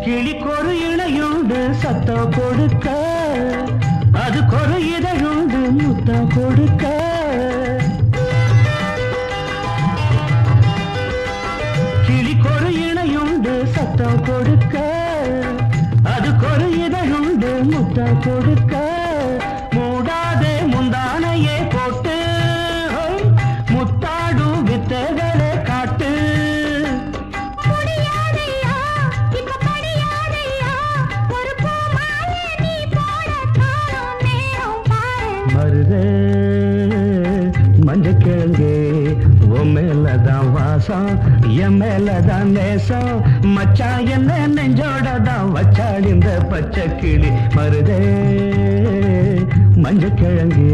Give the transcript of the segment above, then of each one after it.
கிளிக்கொரு இணையுண்டு சத்தம் கொடுக்க, அது கொரு இதழுண்டு முத்தம் கொடுக்க. கிளிக்கொரு இணையுண்டு சத்தம் கொடுக்க, அது கொரு இதழுண்டு முத்தம் கொடுக்க. மூடாதே முந்தானையே போட்டு முத்தாடும் வித்தைகளை காட்டு. மருதே மஞ்சக்கிழங்கே உன் மேலதான் வாசம், என் மேலதான் நேசம். மச்சான் என்ன நெஞ்சோடதான் வச்சாள் இந்த பச்சை கிளி. மருதே மஞ்சக்கிழங்கே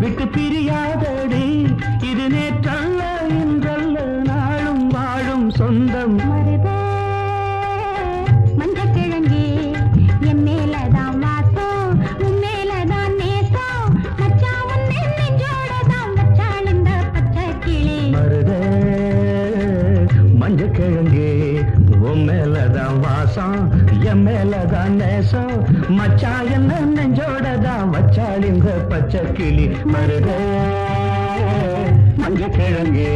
விட்டு பிரியாதடி, இது நேற்றல்ல இன்றல்ல நாளும் வாழும் சொந்தம். மருதே மஞ்சக்கிழங்கே என் மேலதான் வாசம், உன் மேலதான் நேசம். மச்சான் உன்னை நெஞ்சோடதான் வச்சாள் இந்த பச்சை கிளி. மருதே மஞ்சக்கிழங்கே உன் மேலதான் வாசம், என் மேலதான் நேசம். மச்சான் என்ன நெஞ்சோடதான் வச்சாள் இந்த பச்சை கிளி. மருதே மஞ்சக்கிழங்கே